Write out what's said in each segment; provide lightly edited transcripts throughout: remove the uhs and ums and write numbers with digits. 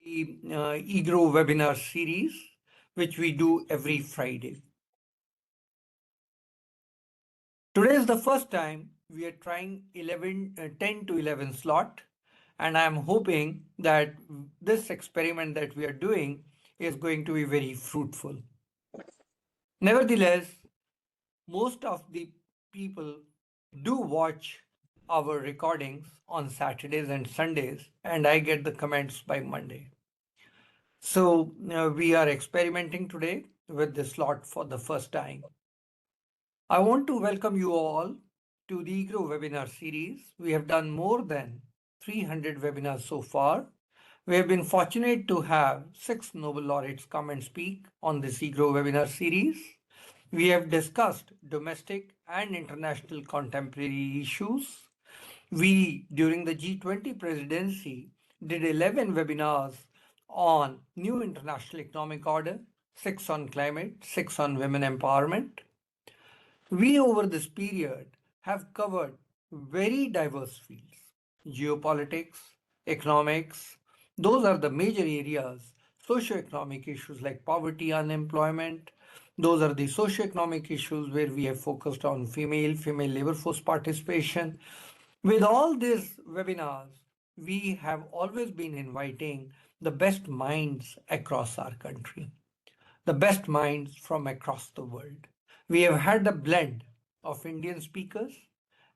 the EGROW webinar series, which we do every Friday. Today is the first time we are trying 10 to 11 slot, and I am hoping that this experiment that we are doing is going to be very fruitful. Nevertheless, most of the people do watch our recordings on Saturdays and Sundays, and I get the comments by Monday. So we are experimenting today with this slot for the first time. I want to welcome you all to the EGROW webinar series. We have done more than 300 webinars so far. We have been fortunate to have 6 Nobel laureates come and speak on this EGROW webinar series. We have discussed domestic and international contemporary issues. We, during the G20 presidency, did 11 webinars on new international economic order, 6 on climate, 6 on women empowerment. We, over this period, have covered very diverse fields: geopolitics, economics. Those are the major areas. Socioeconomic issues like poverty, unemployment. Those are the socioeconomic issues where we have focused on female labor force participation. With all these webinars, we have always been inviting the best minds across our country, the best minds from across the world. We have had a blend of Indian speakers,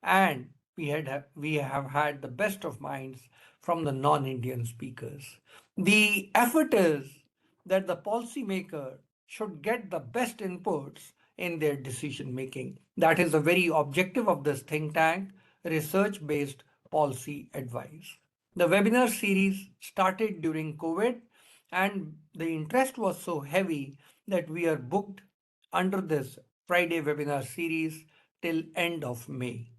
and we have had the best of minds from the non-Indian speakers. The effort is that the policymaker should get the best inputs in their decision making. That is the very objective of this think tank, research-based policy advice. The webinar series started during COVID, and the interest was so heavy that we are booked under this Friday webinar series till end of May.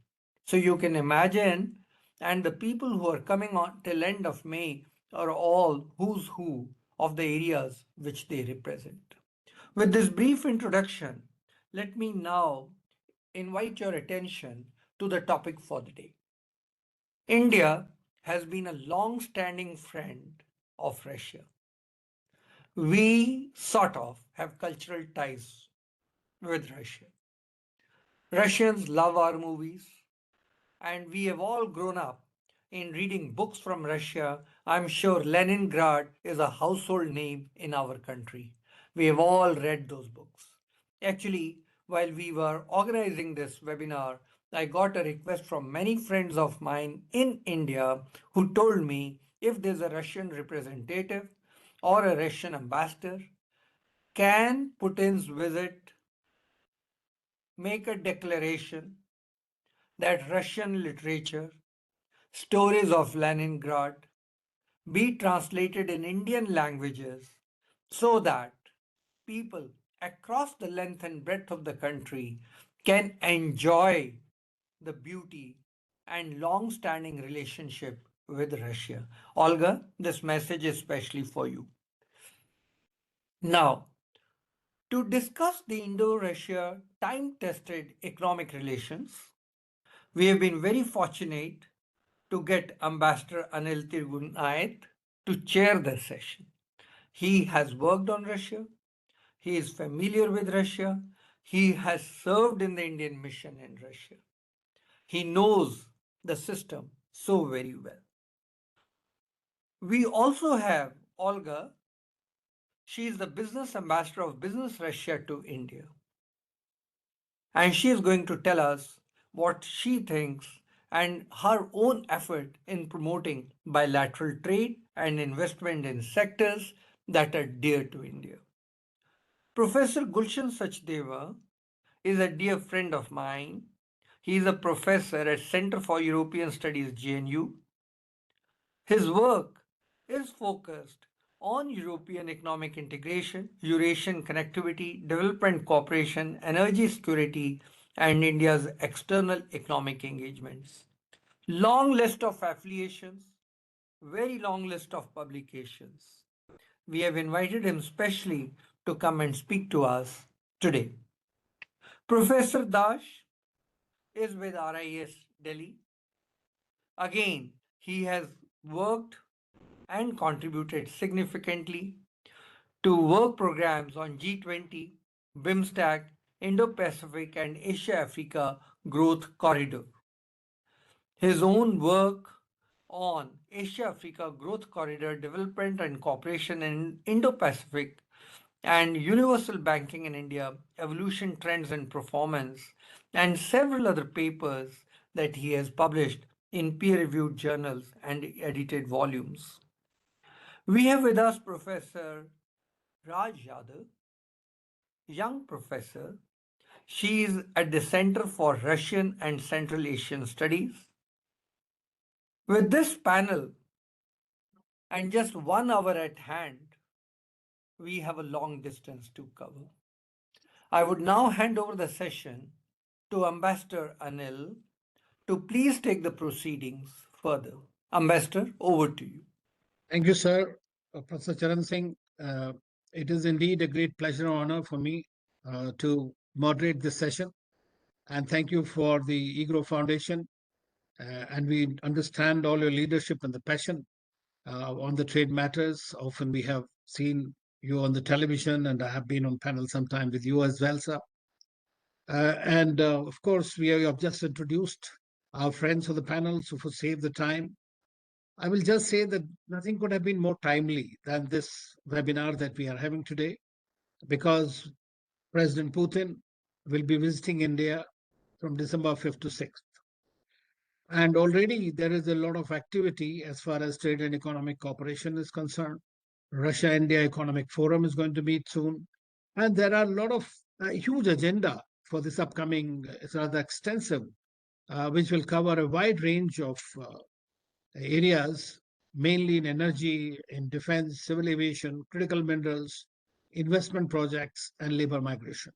So you can imagine, and the people who are coming on till end of May are all who's who of the areas which they represent. With this brief introduction, let me now invite your attention to the topic for the day. India has been a long-standing friend of Russia. We sort of have cultural ties with Russia. Russians love our movies, and we have all grown up in reading books from Russia. I'm sure Leningrad is a household name in our country. We have all read those books. Actually, while we were organizing this webinar, I got a request from many friends of mine in India who told me if there's a Russian representative or a Russian ambassador, can Putin's visit make a declaration that Russian literature, stories of Leningrad, be translated in Indian languages so that people across the length and breadth of the country can enjoy the beauty and long standing relationship with Russia. Olga, this message is especially for you. Now, to discuss the Indo-Russia time-tested economic relations, we have been very fortunate to get Ambassador Anil Trigunayat to chair the session. He has worked on Russia. He is familiar with Russia. He has served in the Indian mission in Russia. He knows the system so very well. We also have Olga. She is the business ambassador of Business Russia to India. And she is going to tell us what she thinks and her own effort in promoting bilateral trade and investment in sectors that are dear to India. Professor Gulshan Sachdeva is a dear friend of mine. He is a professor at Center for European Studies, JNU. His work is focused on European economic integration, Eurasian connectivity, development cooperation, energy security, and India's external economic engagements. Long list of affiliations, very long list of publications. We have invited him specially to come and speak to us today. Professor Dash is with RIS Delhi. Again, he has worked and contributed significantly to work programs on G20, BIMSTEC, Indo-Pacific and Asia-Africa Growth Corridor. His own work on Asia-Africa Growth Corridor development and cooperation in Indo-Pacific and universal banking in India, evolution trends and performance, and several other papers that he has published in peer-reviewed journals and edited volumes. We have with us Professor Raj Yadav, young professor. She is at the Center for Russian and Central Asian Studies. With this panel and just 1 hour at hand, we have a long distance to cover. I would now hand over the session to Ambassador Anil to please take the proceedings further. Ambassador, over to you. Thank you, sir. Professor Charan Singh, it is indeed a great pleasure and honor for me to moderate this session. And thank you for the EGROW Foundation. And we understand all your leadership and the passion on the trade matters. Often we have seen you on the television, and I have been on panel sometime with you as well, sir. And of course, we have just introduced our friends of the panel. So for save the time, I will just say that nothing could have been more timely than this webinar that we are having today, because President Putin will be visiting India from December 5th to 6th. And already there is a lot of activity as far as trade and economic cooperation is concerned. Russia-India Economic Forum is going to meet soon. And there are a lot of huge agenda for this upcoming, it's rather extensive, which will cover a wide range of areas, mainly in energy, in defense, civil aviation, critical minerals, investment projects, and labor migration.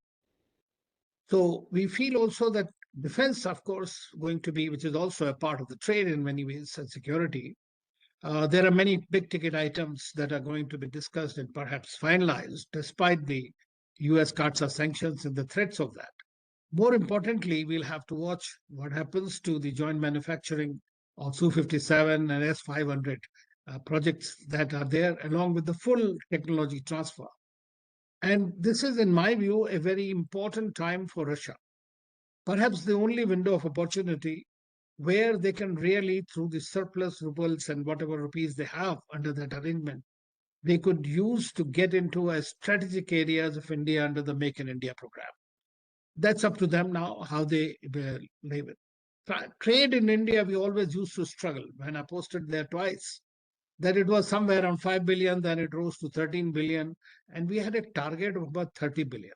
So we feel also that defense, of course, going to be, which is also a part of the trade in many ways, and security. There are many big ticket items that are going to be discussed and perhaps finalized, despite the US CAATSA sanctions and the threats of that. More importantly, we'll have to watch what happens to the joint manufacturing of Su-57 and S-500 projects that are there, along with the full technology transfer. And this is, in my view, a very important time for Russia. Perhaps the only window of opportunity where they can really, through the surplus rubles and whatever rupees they have under that arrangement, they could use to get into a strategic areas of India under the Make in India program. That's up to them now, how they live it. Trade in India, we always used to struggle. When I posted there twice, that it was somewhere around 5 billion, then it rose to 13 billion, and we had a target of about 30 billion.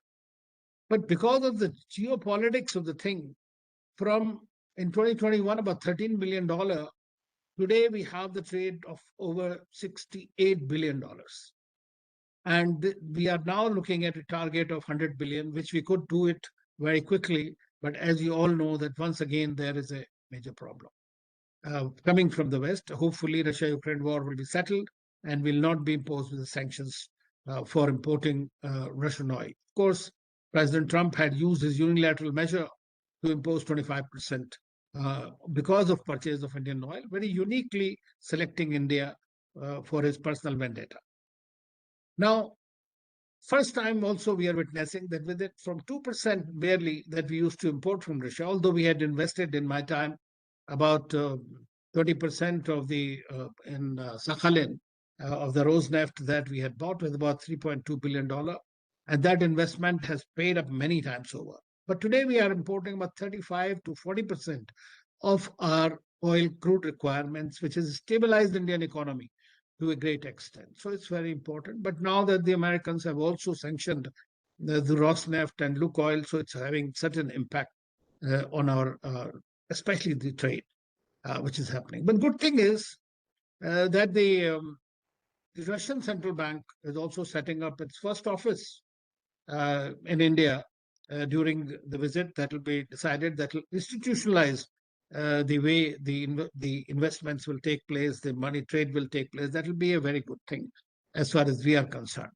But because of the geopolitics of the thing, from in 2021, about $13 billion, today we have the trade of over $68 billion. And we are now looking at a target of 100 billion, which we could do it very quickly. But as you all know, that once again, there is a major problem. Coming from the West, hopefully Russia-Ukraine war will be settled and will not be imposed with the sanctions for importing Russian oil. Of course, President Trump had used his unilateral measure to impose 25% because of purchase of Indian oil, very uniquely selecting India for his personal vendetta. Now, first time also we are witnessing that with it from 2% barely that we used to import from Russia, although we had invested in my time about 30% of the in Sakhalin of the Rosneft that we had bought with about $3.2 billion. And that investment has paid up many times over. But today we are importing about 35 to 40% of our oil crude requirements, which has stabilized the Indian economy to a great extent. So it's very important. But now that the Americans have also sanctioned the Rosneft and Lukoil, so it's having certain impact on our, especially the trade, which is happening. But good thing is that the Russian central bank is also setting up its first office in India during the visit. That will be decided. That will institutionalize the way the investments will take place, the money trade will take place. That will be a very good thing as far as we are concerned.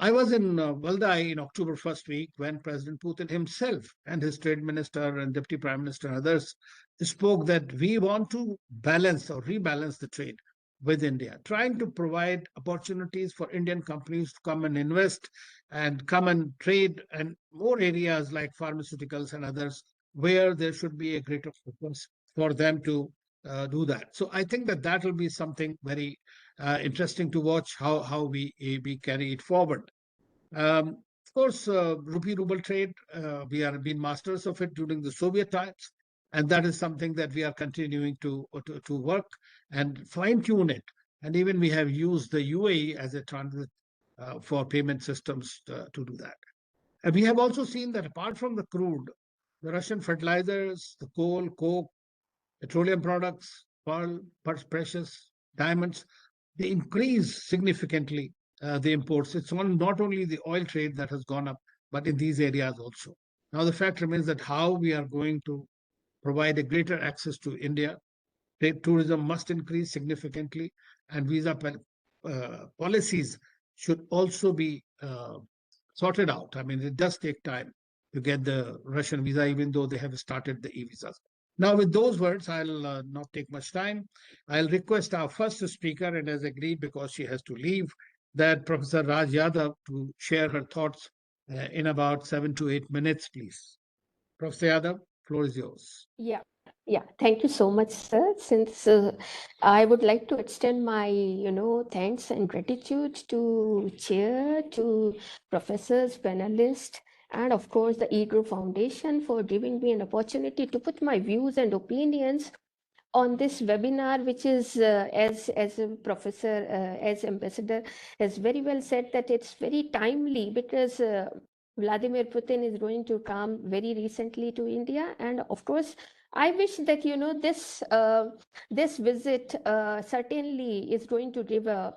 I was in Valdai in October first week when President Putin himself and his trade minister and deputy prime minister and others spoke that we want to balance or rebalance the trade. with India, trying to provide opportunities for Indian companies to come and invest and come and trade, and more areas like pharmaceuticals and others where there should be a greater focus for them to do that. So I think that that will be something very interesting to watch how we carry it forward. Of course, rupee ruble trade, we are been masters of it during the Soviet times, and that is something that we are continuing to work and fine tune it. And even we have used the UAE as a transit for payment systems to do that. And we have also seen that apart from the crude, the Russian fertilizers, the coal, coke, petroleum products, pearl, precious, diamonds, they increase significantly the imports. It's not only the oil trade that has gone up, but in these areas also. Now, the fact remains that how we are going to provide a greater access to India. Trade tourism must increase significantly, and visa policies should also be sorted out. I mean, it does take time to get the Russian visa, even though they have started the e-visas. Now, with those words, I'll not take much time. I'll request our first speaker, and has agreed because she has to leave, that Professor Raj Yadav to share her thoughts in about 7 to 8 minutes, please. Professor Yadav, floor is yours. Yeah, yeah. Thank you so much, sir. Since I would like to extend my, thanks and gratitude to chair, to professors, panelists, and of course the EGROW Foundation for giving me an opportunity to put my views and opinions on this webinar, which is, as a professor, as ambassador has very well said, that it's very timely because Vladimir Putin is going to come very recently to India, and of course, I wish that this visit certainly is going to give a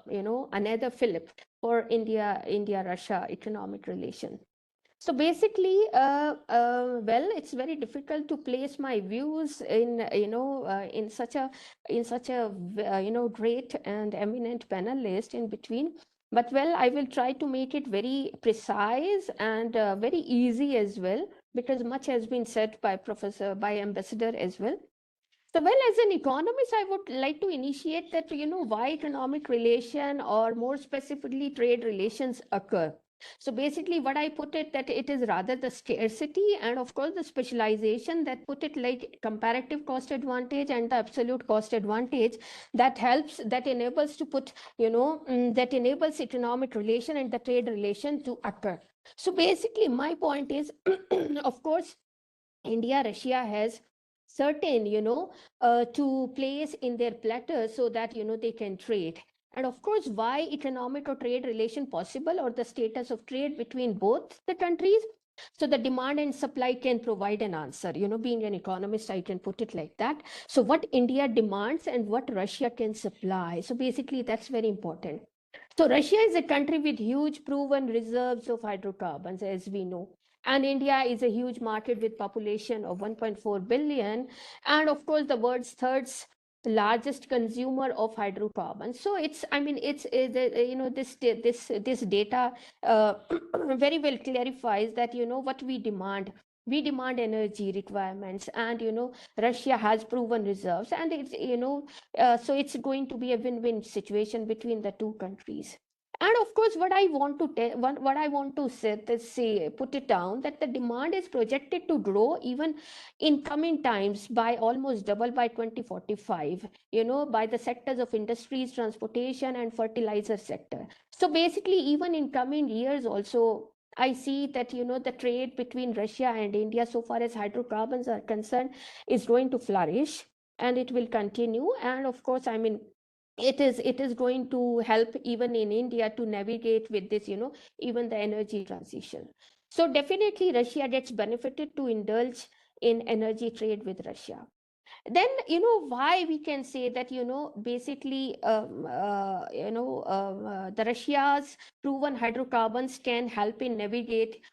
another fillip for India Russia economic relation. So basically, well, it's very difficult to place my views in, in such a, great and eminent panelist in between. But well, I will try to make it very precise and very easy as well, because much has been said by by Ambassador as well. So, well, as an economist, I would like to initiate that, why economic relation or more specifically trade relations occur. So basically what I put it that it is rather the scarcity and of course the specialization that put it like comparative cost advantage and the absolute cost advantage that helps, that enables to put, that enables economic relation and the trade relation to occur. So basically my point is, of course, India, Russia has certain, to place in their platter so that, they can trade. And of course, why economic or trade relation possible or the status of trade between both the countries? So the demand and supply can provide an answer. Being an economist, I can put it like that. So what India demands and what Russia can supply. So basically, that's very important. So Russia is a country with huge proven reserves of hydrocarbons, as we know. And India is a huge market with population of 1.4 billion, and of course the world's third largest consumer of hydrocarbons. So it's, I mean, this data very well clarifies that what we demand. We demand energy requirements, and Russia has proven reserves, and it's so it's going to be a win-win situation between the two countries. And of course, what I want to tell, what I want to say, put it down, that the demand is projected to grow even in coming times by almost double by 2045. By the sectors of industries, transportation, and fertilizer sector. So basically, even in coming years, also. I see that the trade between Russia and India, so far as hydrocarbons are concerned, is going to flourish, and it will continue. And of course, I mean, it is going to help even in India to navigate with this, even the energy transition. So definitely Russia gets benefited to indulge in energy trade with Russia. Then why we can say that basically the Russia's proven hydrocarbons can help in navigate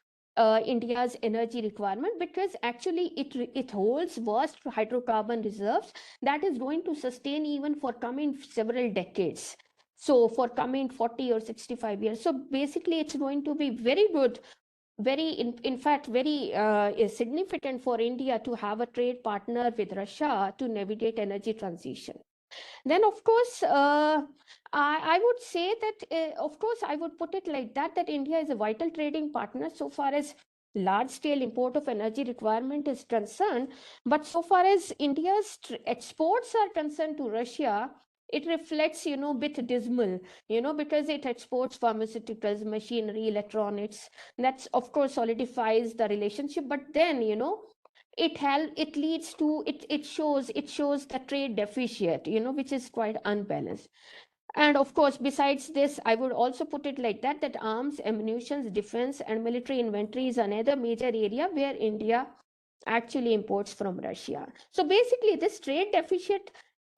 India's energy requirement, because actually it holds vast hydrocarbon reserves that is going to sustain even for coming several decades. So for coming 40 or 65 years. So basically it's going to be very good, very in fact very significant for India to have a trade partner with Russia to navigate energy transition. Then, of course, I would say that, of course, I would put it like that, that India is a vital trading partner so far as large scale import of energy requirement is concerned. But so far as India's exports are concerned to Russia, it reflects, bit dismal, because it exports pharmaceuticals, machinery, electronics. That's, of course, solidifies the relationship. But then, it leads to it shows the trade deficit, which is quite unbalanced. And of course, besides this, I would also put it like that, that arms, ammunition, defense, and military inventory is another major area where India actually imports from Russia. So basically, this trade deficit,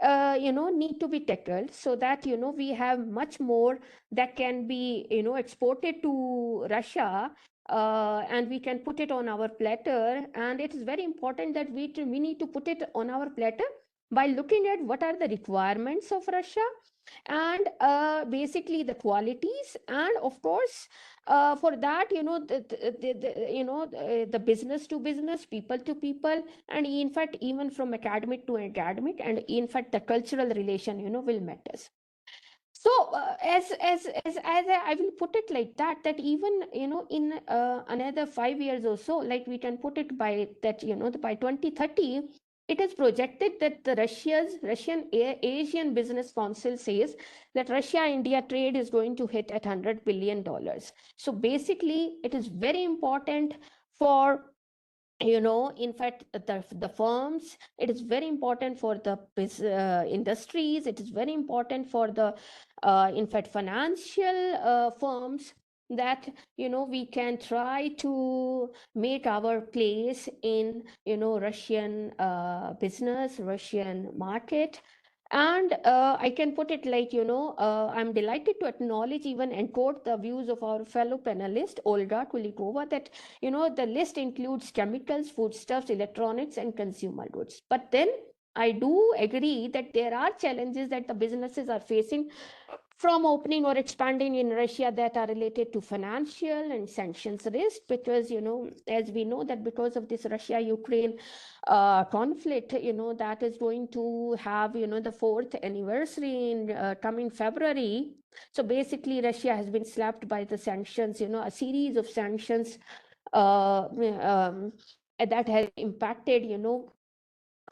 need to be tackled so that, we have much more that can be, exported to Russia, and we can put it on our platter. And it is very important that we need to put it on our platter by looking at what are the requirements of Russia, and basically the qualities, and of course, for that, the business to business, people to people, and in fact even from academic to academic, and in fact the cultural relation, will matters. So, I will put it like that, that even, in another 5 years or so, like we can put it by that, by 2030, it is projected that the Russian Asian Business Council says that Russia-India trade is going to hit at $100 billion. So basically, it is very important for, in fact, the firms. It is very important for the industries. It is very important for the, in fact, financial firms, that, we can try to make our place in, Russian business, Russian market. And I can put it like, I'm delighted to acknowledge, even and quote the views of our fellow panelist, Olga Kulikova, that, the list includes chemicals, foodstuffs, electronics, and consumer goods. But then I do agree that there are challenges that the businesses are facing from opening or expanding in Russia, that are related to financial and sanctions risk, because, as we know, that because of this Russia-Ukraine conflict, that is going to have, the fourth anniversary in coming February. So basically, Russia has been slapped by the sanctions, a series of sanctions that has impacted,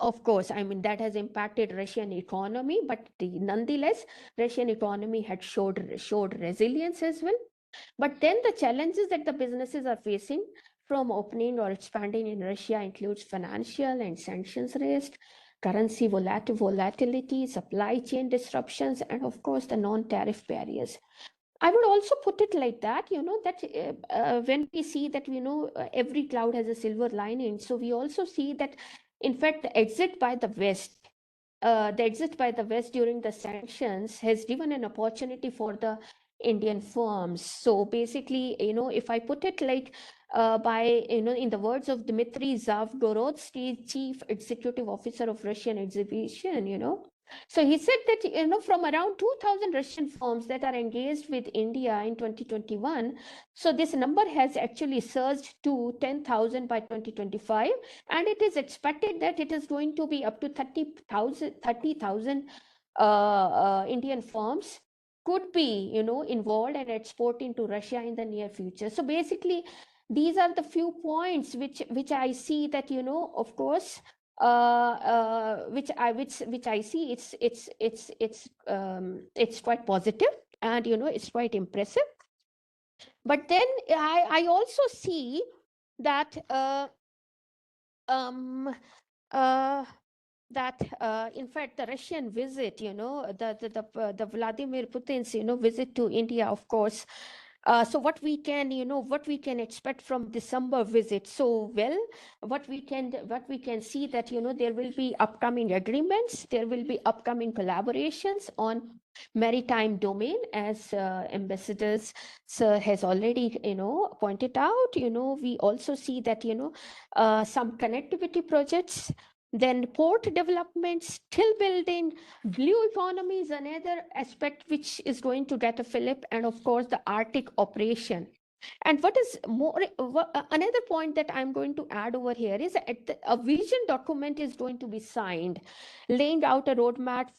of course, I mean, that has impacted Russian economy, but nonetheless, Russian economy had showed resilience as well. But then the challenges that the businesses are facing from opening or expanding in Russia includes financial and sanctions risk, currency volatility, supply chain disruptions, and of course the non-tariff barriers. I would also put it like that, that when we see that, every cloud has a silver lining. So we also see that, in fact, the exit by the West during the sanctions has given an opportunity for the Indian firms. So basically, if I put it like, in the words of Dmitry Zavgorodsky, Chief Executive Officer of Russian Exhibition, so he said that, from around 2,000 Russian firms that are engaged with India in 2021, so this number has actually surged to 10,000 by 2025, and it is expected that it is going to be up to 30,000 Indian firms could be, involved and exporting to Russia in the near future. So basically, these are the few points which I see that, of course, which I see, it's quite positive, and it's quite impressive. But then I also see that um, uh, in fact the Russian visit, the Vladimir Putin's visit to India, of course. So what we can expect from December visit? So well, what we can see that, there will be upcoming agreements, there will be upcoming collaborations on maritime domain, as ambassadors sir has already pointed out. We also see that, some connectivity projects, then port development, skill building, blue economy is another aspect which is going to get a fillip, and of course the Arctic operation. And what is more, another point that I'm going to add over here is that a vision document is going to be signed, laying out a roadmap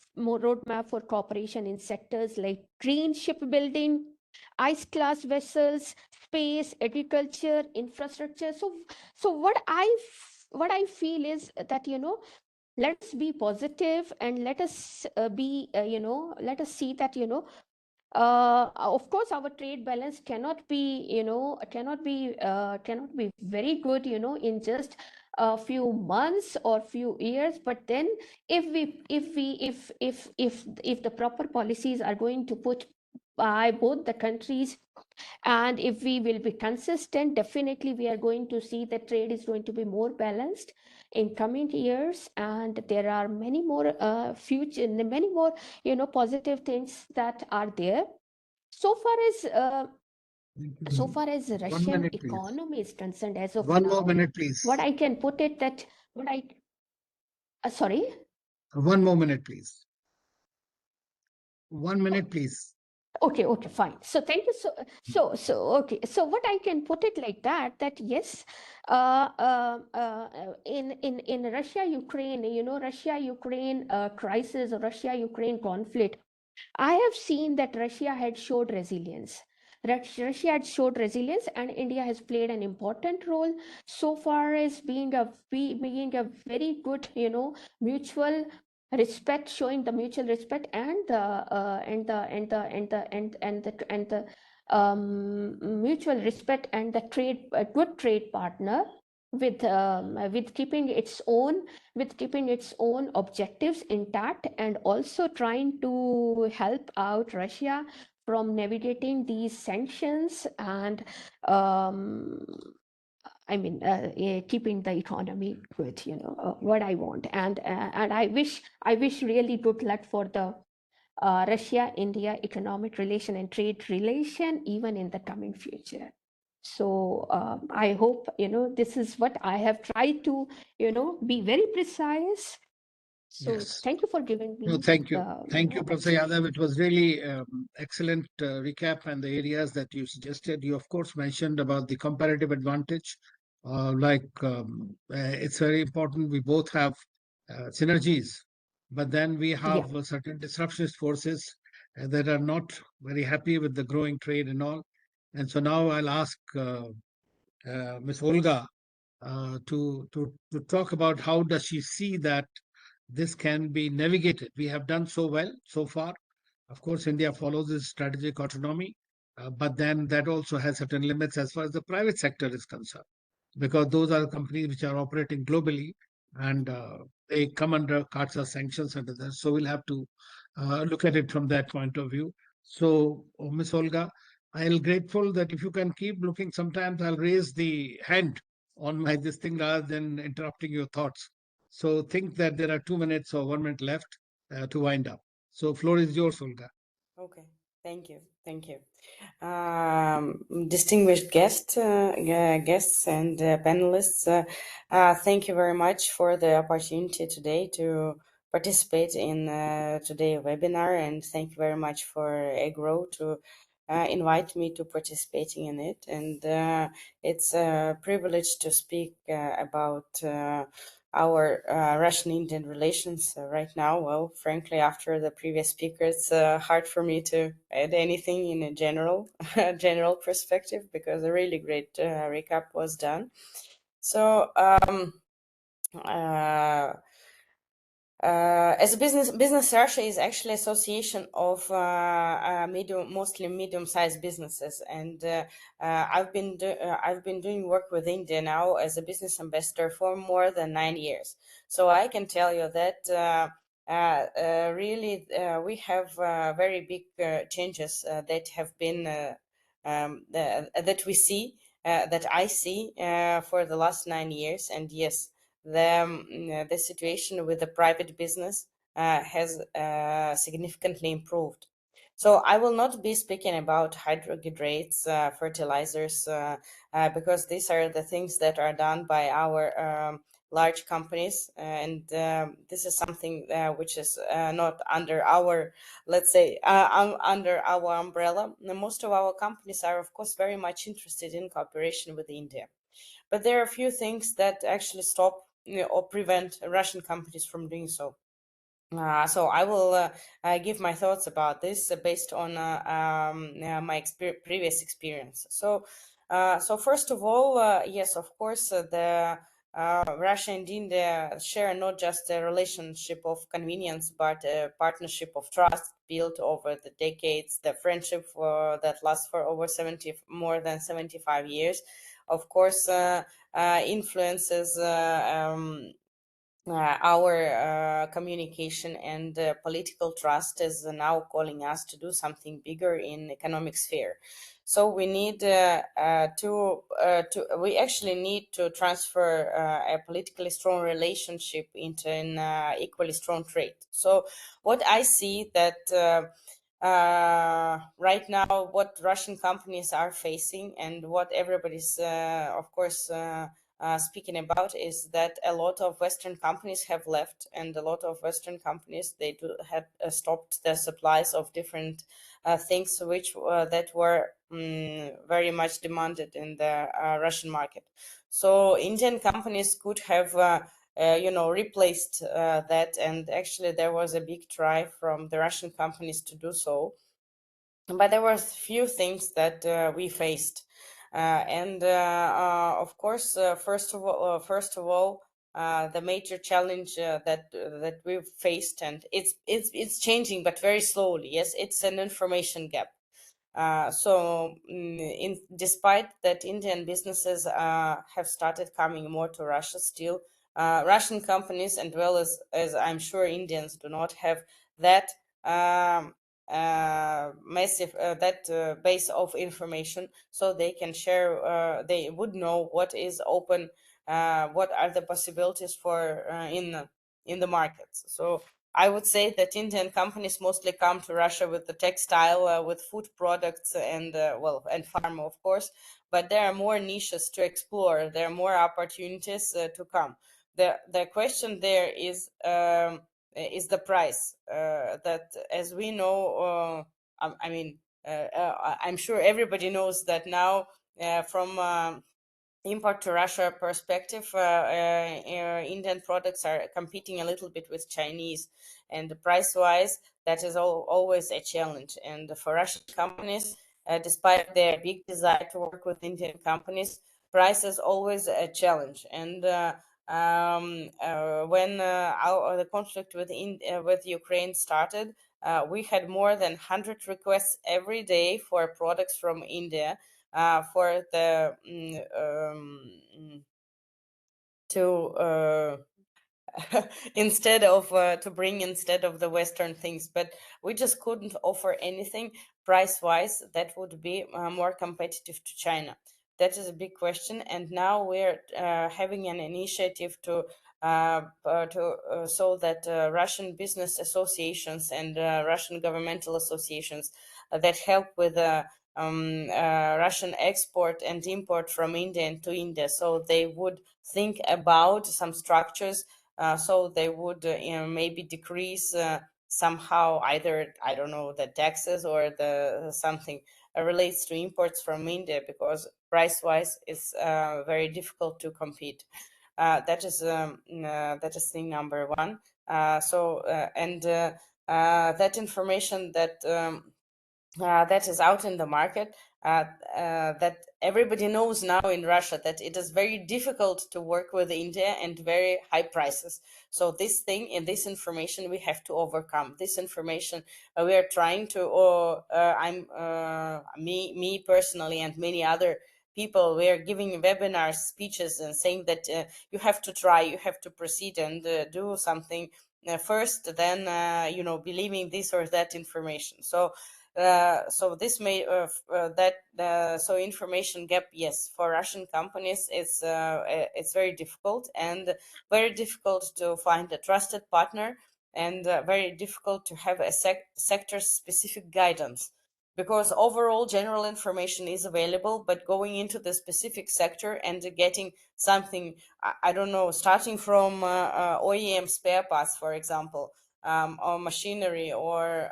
for cooperation in sectors like green shipbuilding, ice class vessels, space, agriculture, infrastructure. So what I feel is that, let's be positive and let us let us see that, of course our trade balance cannot be, cannot be very good, in just a few months or few years. But then if the proper policies are going to put by both the countries, and if we will be consistent, definitely we are going to see that trade is going to be more balanced in coming years. And there are many more many more, positive things that are there. So far as so far as One Russian minute, please. economy is concerned, as of One more now, minute, please. what I can put it that what I sorry. One more minute, please. 1 minute, please. Okay, fine. So thank you. Okay. So what I can put it like that yes, in Russia Ukraine, Russia Ukraine crisis, or Russia Ukraine conflict, I have seen that Russia had showed resilience. Russia had showed resilience, and India has played an important role so far as being a very good, mutual respect, showing the mutual respect and the mutual respect and the trade, a good trade partner, with keeping its own objectives intact, and also trying to help out Russia from navigating these sanctions, and um, keeping the economy good. What I want, and I wish really good luck for the Russia-India economic relation and trade relation, even in the coming future. So I hope, this is what I have tried to, be very precise. So Yes. thank you for giving No, me thank you. the, Thank you, Professor Yadav. It was really excellent recap, and the areas that you suggested. You, of course, mentioned about the comparative advantage. It's very important. We both have synergies, but then we yeah. have certain disruptionist forces that are not very happy with the growing trade and all. And so now I'll ask Ms. Olga to talk about how does she see that this can be navigated. We have done so well so far. Of course, India follows this strategic autonomy, but then that also has certain limits as far as the private sector is concerned, because those are companies which are operating globally, and they come under CARSA sanctions under this. So we'll have to look at it from that point of view. So, Ms. Olga, I'll grateful that if you can keep looking, sometimes I'll raise the hand on my this thing rather than interrupting your thoughts. So think that there are 2 minutes or 1 minute left to wind up. So floor is yours, Olga. Okay, thank you, thank you. Distinguished guests and panelists, thank you very much for the opportunity today to participate in today's webinar, and thank you very much for EGROW to invite me to participating in it. And it's a privilege to speak about our Russian-Indian relations right now. Well, frankly, after the previous speaker, it's hard for me to add anything in a general general perspective, because a really great recap was done. So as a business Russia is actually association of mostly medium-sized businesses, and I've been doing work with India now as a business ambassador for more than 9 years. So I can tell you that really we have very big changes that have been that we see that I see for the last 9 years. And yes, the situation with the private business has significantly improved. So I will not be speaking about hydrohydrates, fertilizers, because these are the things that are done by our large companies, and this is something which is not under our, let's say, under our umbrella. Most of our companies are, of course, very much interested in cooperation with India, but there are a few things that actually stop, or prevent Russian companies from doing so. So I will give my thoughts about this based on my previous experience. So first of all, yes, of course, the Russia and India share not just a relationship of convenience, but a partnership of trust built over the decades, the friendship that lasts for more than 75 years. Of course, influences our communication, and political trust is now calling us to do something bigger in economic sphere. So we need we actually need to transfer a politically strong relationship into an equally strong trade. So what I see that right now, what Russian companies are facing, and what everybody's, of course, speaking about, is that a lot of Western companies have left, and a lot of Western companies, they had stopped their supplies of different things which that were very much demanded in the Russian market. So Indian companies could have replaced that, and actually there was a big drive from the Russian companies to do so. But there were a few things that we faced, and of course, first of all, the major challenge that we've faced, and it's changing, but very slowly. Yes, it's an information gap. Despite that, Indian businesses have started coming more to Russia, still Russian companies, and well as I'm sure Indians, do not have that massive base of information, so they can share. They would know what is open, what are the possibilities for in the markets. So I would say that Indian companies mostly come to Russia with the textile, with food products, and and pharma, of course. But there are more niches to explore. There are more opportunities to come. The question there is the price. That, as we know, I'm sure everybody knows that now, from import to Russia perspective, Indian products are competing a little bit with Chinese, and price wise, that is always a challenge. And for Russian companies, despite their big desire to work with Indian companies, price is always a challenge. And when the conflict with Ukraine started, we had more than 100 requests every day for products from India, for the to instead of instead of the Western things, but we just couldn't offer anything price wise that would be more competitive to China. That is a big question, and now we're having an initiative so that Russian business associations and Russian governmental associations that help with Russian export and import from India to India. So they would think about some structures, so they would maybe decrease somehow, either, I don't know, the taxes or the something relates to imports from India, because price wise it's very difficult to compete. That is thing number one. That information that is out in the market, that everybody knows now in Russia, that it is very difficult to work with India and very high prices. So this thing and this information we have to overcome. This information we are trying to, or me personally and many other people, we are giving webinars, speeches, and saying that you have to try, you have to proceed and do something first, then believing this or that information. So this may so information gap, yes, for Russian companies it's very difficult, and very difficult to find a trusted partner, and very difficult to have a sector specific guidance, because overall general information is available, but going into the specific sector and getting something, I don't know, starting from OEM spare parts, for example, or machinery, or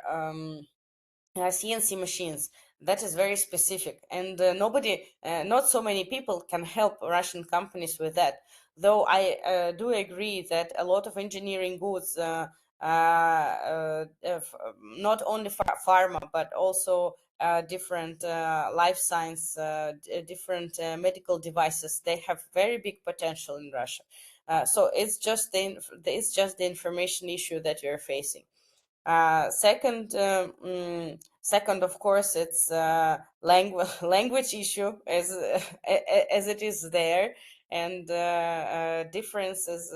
CNC machines. That is very specific, and not so many people can help Russian companies with that. Though I do agree that a lot of engineering goods, not only pharma, but also different life science, different medical devices, they have very big potential in Russia. So it's just the information issue that you're facing. Second, of course, it's language issue, as it is there, and differences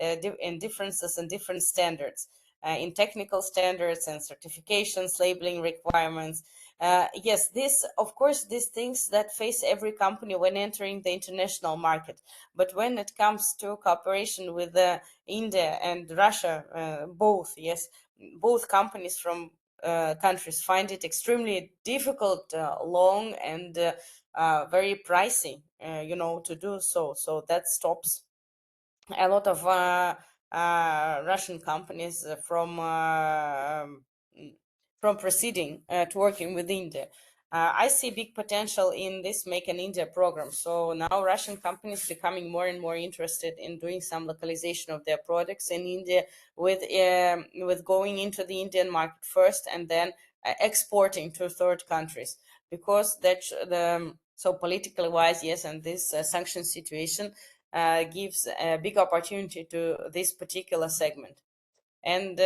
in differences and different standards, in technical standards and certifications, labeling requirements. Yes, of course, these things that face every company when entering the international market. But when it comes to cooperation with India and Russia, both companies from countries find it extremely difficult, long, and very pricey, to do so. So that stops a lot of Russian companies from proceeding to working with India. I see big potential in this Make in India program. So now Russian companies becoming more and more interested in doing some localization of their products in India, with going into the Indian market first and then exporting to third countries, because so politically wise, yes, and this sanction situation gives a big opportunity to this particular segment. And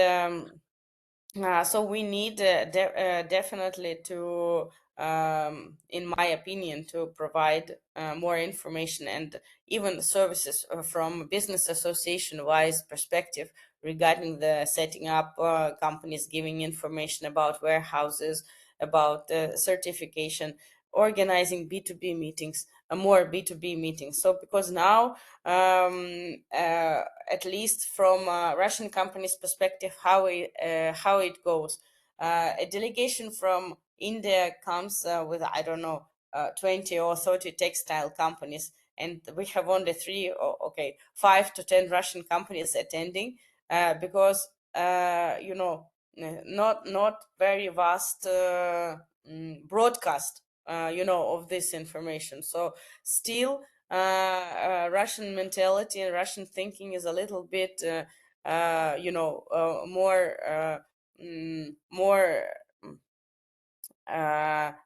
so we need definitely to, in my opinion, to provide more information and even services from business association wise perspective regarding the setting up companies, giving information about warehouses, about certification, organizing B2B meetings, more B2B meetings. So because now, at least from Russian companies' perspective, how it goes, a delegation from India comes with, I don't know, 20 or 30 textile companies, and we have only 5 to 10 Russian companies attending, because not very vast broadcast of this information. So still, Russian mentality and Russian thinking is a little bit more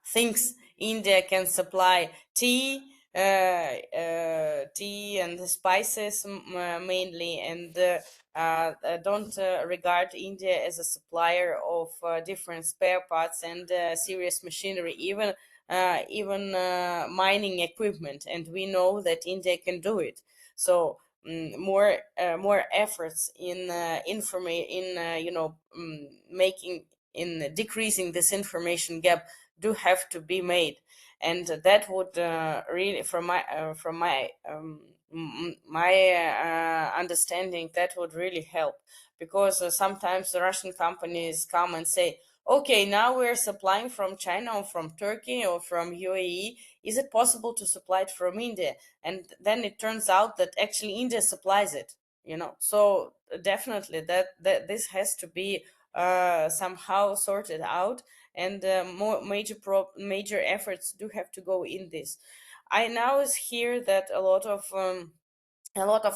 thinks India can supply tea, tea and spices mainly, and don't regard India as a supplier of different spare parts and serious machinery, even mining equipment. And we know that India can do it. So more efforts in making, in decreasing this information gap do have to be made, and that would really, from my understanding, that would really help, because sometimes the Russian companies come and say, okay, now we're supplying from China or from Turkey or from UAE. Is it possible to supply it from India? And then it turns out that actually India supplies it. So definitely that this has to be somehow sorted out, and more major efforts do have to go in this. I now hear that a lot of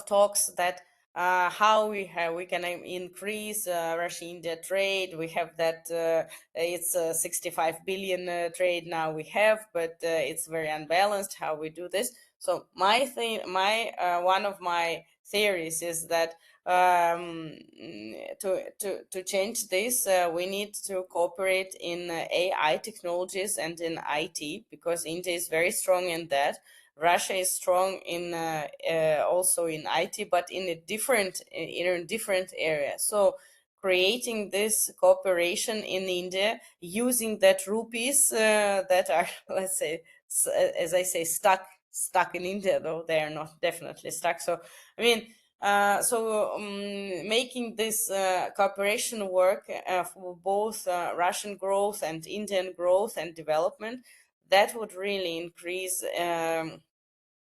talks that how we can increase Russia-India trade. We have that it's 65 billion trade now we have, but it's very unbalanced how we do this. So one of my theories is that to change this, we need to cooperate in AI technologies and in IT, because India is very strong in that. Russia is strong in also in IT, but in a different area. So creating this cooperation in India, using that rupees that are, let's say, as I say, stuck in India, though they are not definitely stuck. So I mean, Making this cooperation work for both Russian growth and Indian growth and development, that would really increase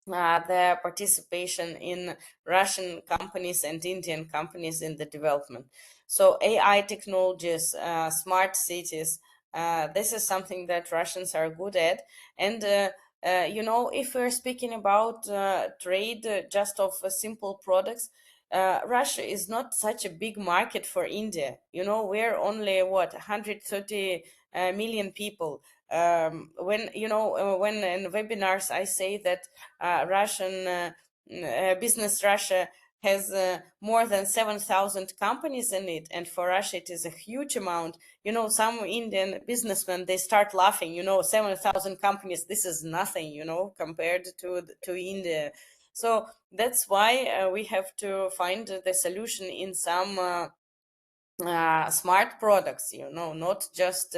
their participation in Russian companies and Indian companies in the development. So AI technologies, smart cities, this is something that Russians are good at. And if we're speaking about trade just of simple products, Russia is not such a big market for India. We're only 130 million people. When in webinars I say that Russian business Russia has more than 7,000 companies in it, and for Russia it is a huge amount. Some Indian businessmen, they start laughing. 7,000 companies, this is nothing, compared to India. So that's why we have to find the solution in some smart products, not just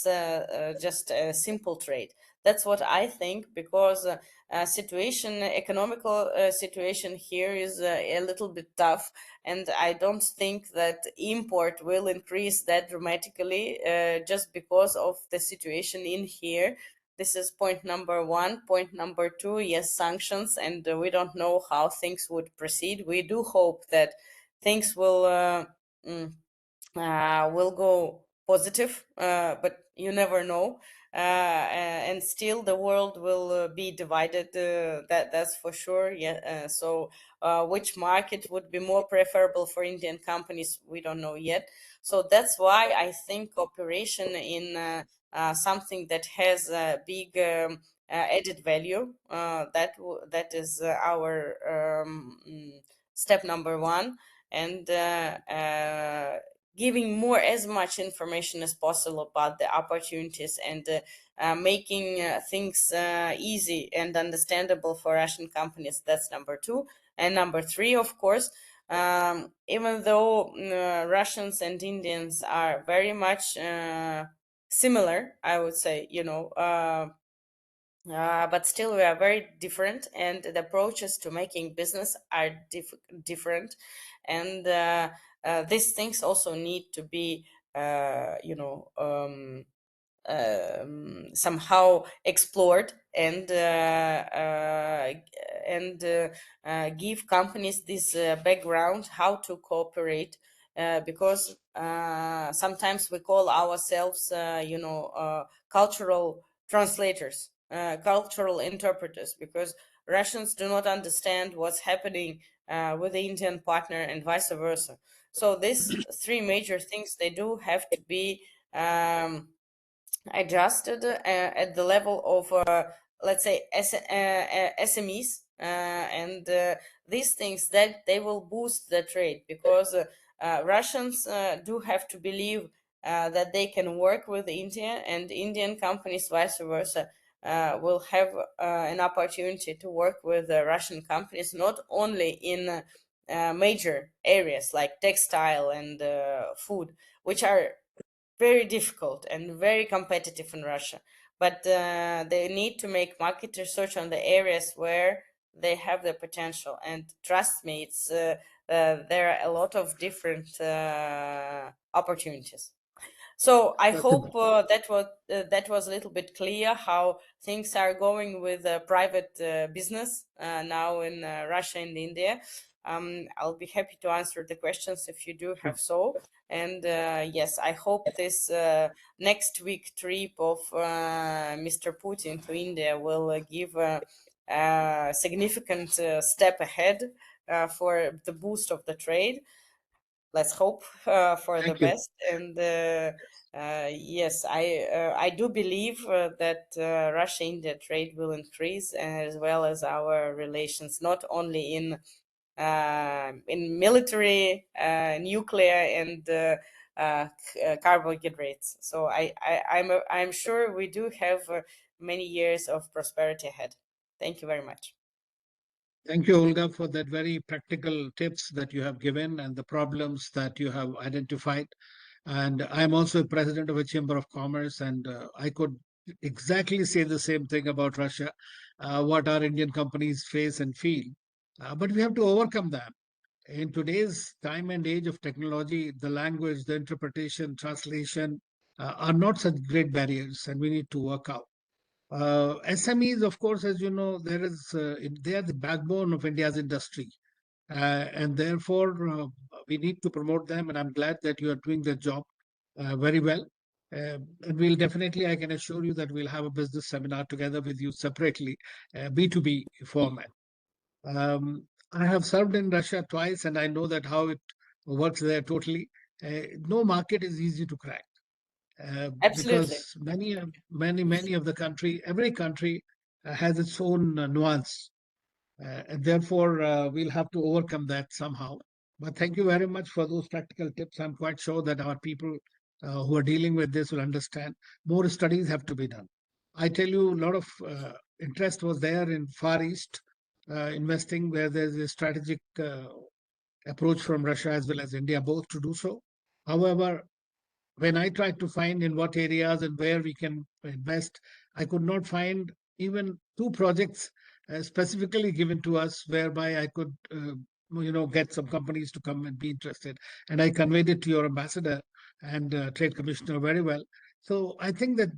a simple trade. That's what I think, because economical situation here is a little bit tough, and I don't think that import will increase that dramatically just because of the situation in here. This is point number one. Point number two, yes, sanctions, and we don't know how things would proceed. We do hope that things mm, will go positive, but you never know. And still, the world will be divided. That's for sure. Yeah. Which market would be more preferable for Indian companies? We don't know yet. So that's why I think cooperation in something that has a big added value. That is our step number one, and giving more as much information as possible about the opportunities, and making things easy and understandable for Russian companies. That's number two. And number three, of course, even though Russians and Indians are very much similar, I would say, but still we are very different, and the approaches to making business are different. And these things also need to be somehow explored, and give companies this background how to cooperate, because sometimes we call ourselves cultural translators, cultural interpreters, because Russians do not understand what's happening with the Indian partner, and vice versa. So these three major things, they do have to be adjusted at the level of let's say SMEs, and these things, that they will boost the trade, because Russians do have to believe that they can work with India, and Indian companies vice versa will have an opportunity to work with Russian companies, not only in major areas like textile and food, which are very difficult and very competitive in Russia. But they need to make market research on the areas where they have the potential. And trust me, there are a lot of different opportunities. So I hope that was a little bit clear how things are going with private business now in Russia and India. I'll be happy to answer the questions if you do have so. And yes, I hope this next week trip of Mr. Putin to India will give a significant step ahead for the boost of the trade. Let's hope for the Thank you. best. And yes, I do believe that Russia-India trade will increase, as well as our relations, not only in military, nuclear, and carbohydrates. So I'm sure we do have many years of prosperity ahead. Thank you very much. Thank you, Olga, for that very practical tips that you have given and the problems that you have identified. And I'm also president of a chamber of commerce, and I could exactly say the same thing about Russia, what our Indian companies face and feel. But we have to overcome that. In today's time and age of technology, the language, the interpretation, translation are not such great barriers, and we need to work out. SMEs, of course, as you know, they are the backbone of India's industry, and therefore we need to promote them. And I'm glad that you are doing the job very well. And we'll definitely, I can assure you that we'll have a business seminar together with you separately, B2B format. I have served in Russia twice, and I know that how it works there totally. No market is easy to crack Absolutely. because many of the country, every country has its own nuance, and therefore we'll have to overcome that somehow. But thank you very much for those practical tips. I'm quite sure that our people who are dealing with this will understand. More studies have to be done. I tell you, a lot of interest was there in Far East investing, where there's a strategic approach from Russia as well as India, both to do so. However, when I tried to find in what areas and where we can invest, I could not find even two projects specifically given to us whereby I could, get some companies to come and be interested. And I conveyed it to your ambassador and trade commissioner very well. So I think that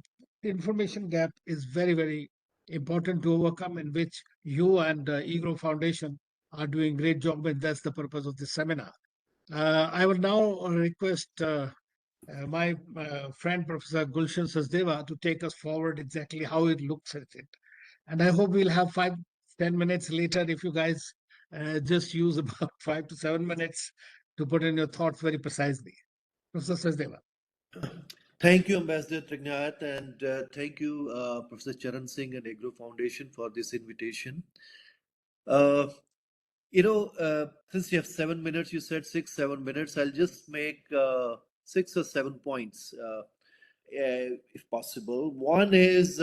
the information gap is very, very important to overcome, in which you and EGROW Foundation are doing great job, and that's the purpose of this seminar. I will now request my friend Professor Gulshan Sachdeva to take us forward exactly how it looks at it. And I hope we'll have 5-10 minutes later if you guys just use about 5 to 7 minutes to put in your thoughts very precisely. Professor Sachdeva. Thank you, Ambassador Trigunayat, and thank you, Professor Charan Singh and EGROW Foundation for this invitation. Uh, since you have 7 minutes, you said 6-7 minutes, I'll just make 6 or 7 points, if possible. One is,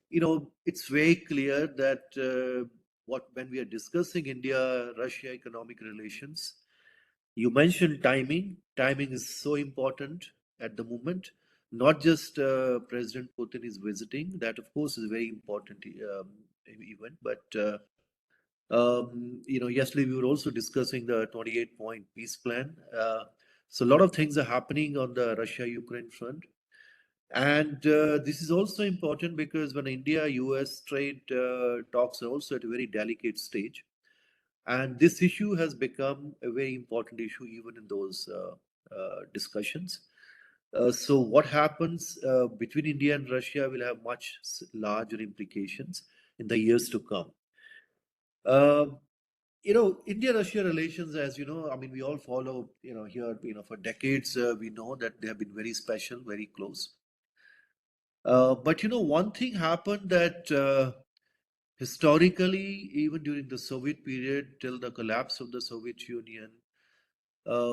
it's very clear that when we are discussing India-Russia economic relations, you mentioned timing. Timing is so important at the moment. Not just President Putin is visiting. That, of course, is a very important event. But, yesterday we were also discussing the 28-point peace plan. So a lot of things are happening on the Russia-Ukraine front. And this is also important because when India-US trade talks are also at a very delicate stage. And this issue has become a very important issue even in those discussions. So what happens between India and Russia will have much larger implications in the years to come. India-Russia relations, as you know, I mean, we all follow, here, for decades, we know that they have been very special, very close. But, one thing happened that historically, even during the Soviet period, till the collapse of the Soviet Union,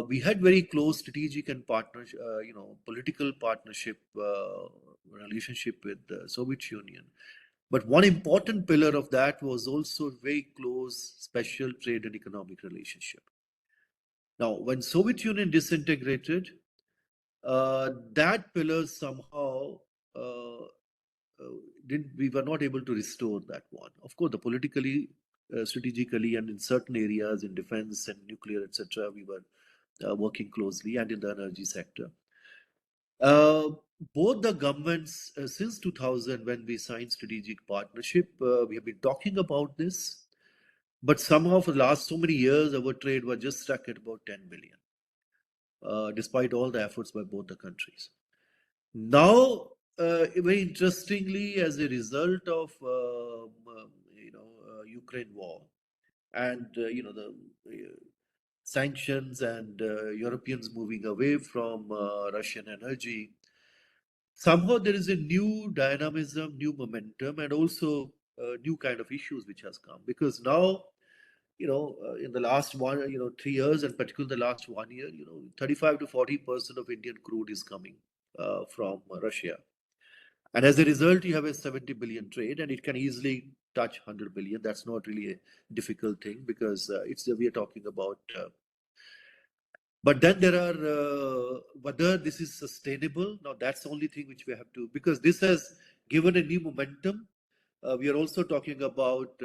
we had very close strategic and political partnership relationship with the Soviet Union. But one important pillar of that was also very close special trade and economic relationship. Now, when Soviet Union disintegrated, that pillar somehow we were not able to restore that one. Of course, the politically, strategically, and in certain areas in defense and nuclear, etc., we were working closely, and in the energy sector. Both the governments, since 2000, when we signed strategic partnership, we have been talking about this, but somehow for the last so many years, our trade was just stuck at about 10 billion, despite all the efforts by both the countries. Now, very interestingly, as a result of Ukraine war and the sanctions and Europeans moving away from Russian energy, somehow there is a new dynamism, new momentum, and also new kind of issues which has come. Because now, in the last 3 years, and particularly the last 1 year, 35 to 40% of Indian crude is coming from Russia. And as a result, you have a 70 billion trade, and it can easily touch 100 billion. That's not really a difficult thing because we are talking about. But then there are whether this is sustainable. Now that's the only thing which we have to, because this has given a new momentum. We are also talking about,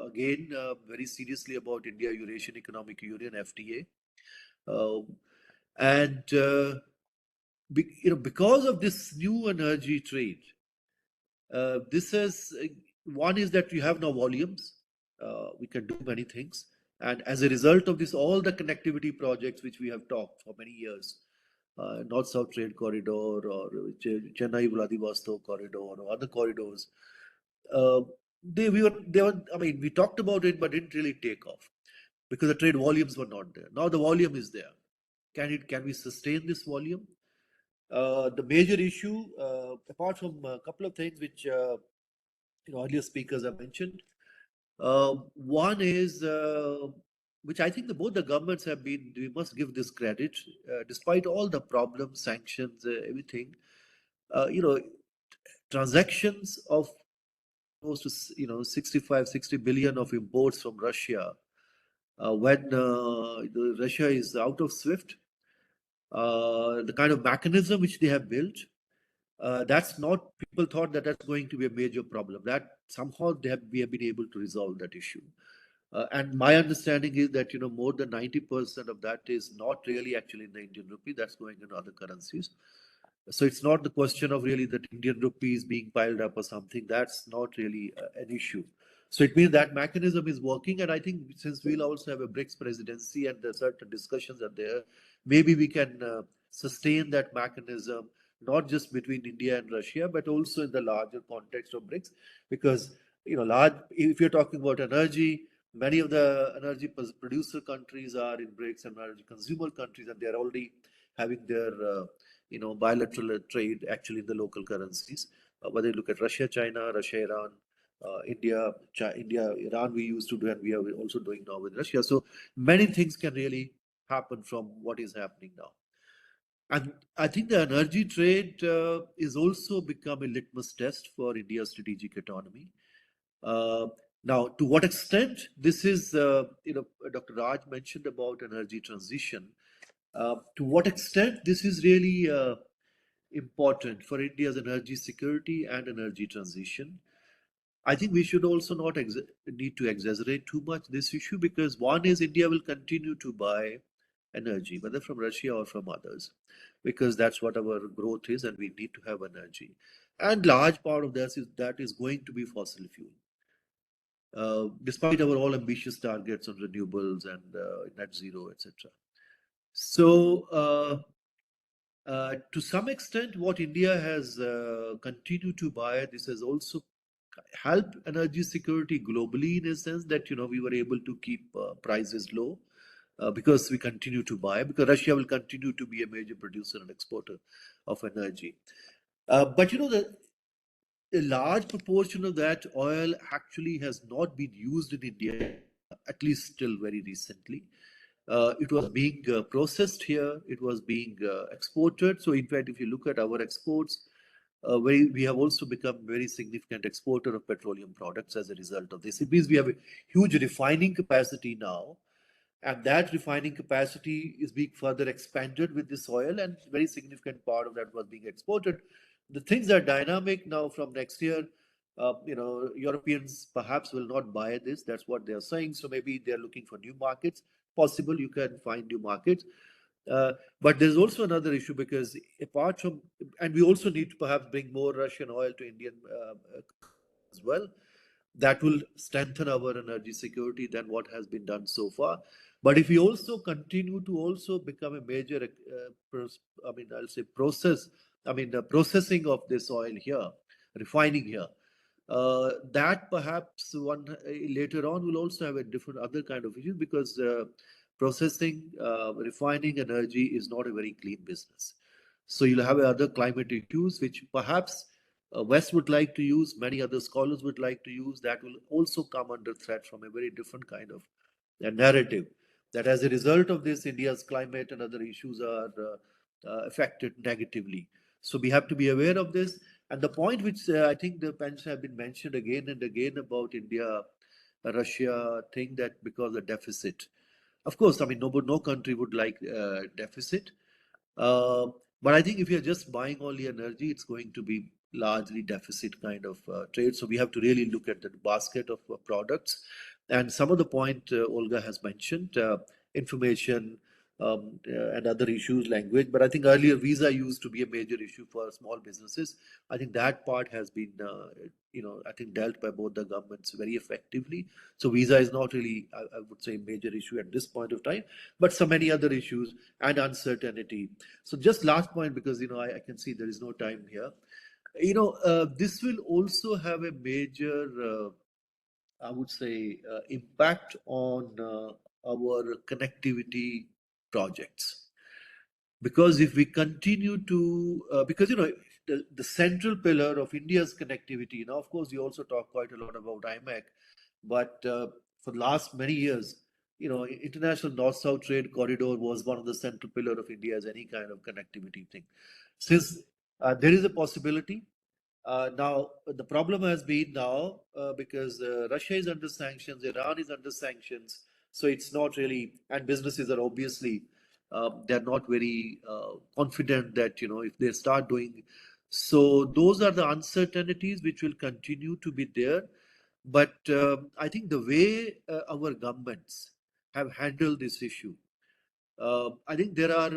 again, very seriously about India-Eurasian Economic Union, FTA. And because of this new energy trade, this is one is that we have now volumes. We can do many things. And as a result of this, all the connectivity projects which we have talked for many years, North-South Trade Corridor or Chennai-Vladivostok Corridor or other corridors, I mean, we talked about it, but didn't really take off because the trade volumes were not there. Now the volume is there. Can we sustain this volume? The major issue, apart from a couple of things which earlier speakers have mentioned, one is which I think both the governments have been. We must give this credit, despite all the problems, sanctions, everything. Transactions of close to 60 billion of imports from Russia when Russia is out of SWIFT. The kind of mechanism which they have built, that's not, people thought that that's going to be a major problem. That somehow we have been able to resolve that issue. And my understanding is that more than 90% of that is not really actually in the Indian rupee, that's going in other currencies. So it's not the question of really that Indian rupee is being piled up or something. That's not really an issue. So it means that mechanism is working. And I think since we'll also have a BRICS presidency and certain discussions are there, maybe we can sustain that mechanism, not just between India and Russia, but also in the larger context of BRICS. Because, if you're talking about energy, many of the energy producer countries are in BRICS and energy consumer countries, and they're already having their bilateral trade actually in the local currencies. Whether you look at Russia, China, Russia, Iran, India, Iran, we used to do, and we are also doing now with Russia. So many things can really happen from what is happening now. And I think the energy trade is also become a litmus test for India's strategic autonomy. Now, to what extent this is, Dr. Raj mentioned about energy transition. To what extent this is really important for India's energy security and energy transition. I think we should also not need to exaggerate too much this issue, because one is India will continue to buy energy, whether from Russia or from others, because that's what our growth is, and we need to have energy. And large part of that is going to be fossil fuel, despite our all ambitious targets on renewables and net zero, etc. So to some extent, what India has continued to buy, this has also helped energy security globally, in a sense that we were able to keep prices low because we continue to buy, because Russia will continue to be a major producer and exporter of energy. But a large proportion of that oil actually has not been used in India, at least till very recently. It was being processed here, it was being exported. So in fact, if you look at our exports, we have also become very significant exporter of petroleum products as a result of this. It means we have a huge refining capacity now, and that refining capacity is being further expanded with this oil, and very significant part of that was being exported. The things are dynamic now from next year. Europeans perhaps will not buy this. That's what they are saying. So maybe they're looking for new markets. Possible you can find new markets. But there's also another issue, because apart from, and we also need to perhaps bring more Russian oil to Indian as well. That will strengthen our energy security than what has been done so far. But if we also continue to also become a major, processing of this oil here, refining here, that perhaps later on will also have a different other kind of issue, because processing, refining energy is not a very clean business. So you'll have other climate issues which perhaps West would like to use, many other scholars would like to use, that will also come under threat from a very different kind of narrative. That as a result of this, India's climate and other issues are affected negatively. So we have to be aware of this. And the point which I think the points have been mentioned again and again about India, Russia thing, that because of deficit. Of course, no country would like deficit. But I think if you're just buying only energy, it's going to be largely deficit kind of trade. So we have to really look at the basket of products. And some of the point Olga has mentioned, information and other issues, language. But I think earlier visa used to be a major issue for small businesses. I think that part has been, I think dealt by both the governments very effectively. So visa is not really, I would say, a major issue at this point of time, but so many other issues and uncertainty. So just last point, because, I can see there is no time here. This will also have a major, I would say, impact on our connectivity projects. Because if we continue to, because the central pillar of India's connectivity. Now, of course, we also talk quite a lot about IMEC, but for the last many years, international north-south trade corridor was one of the central pillar of India's any kind of connectivity thing. Since there is a possibility. Now, the problem has been now because Russia is under sanctions, Iran is under sanctions, so it's not really, and businesses are obviously, they're not very confident that, if they start doing. So those are the uncertainties which will continue to be there. But I think the way our governments have handled this issue, I think there are,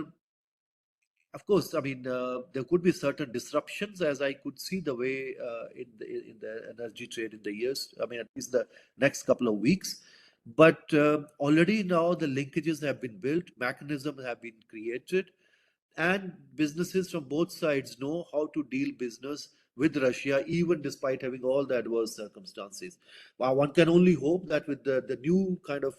of course, I mean, there could be certain disruptions, as I could see the way in the energy trade in the years. I mean, at least the next couple of weeks. But already now the linkages have been built, mechanisms have been created, and businesses from both sides know how to deal business with Russia, even despite having all the adverse circumstances. One can only hope that with the new kind of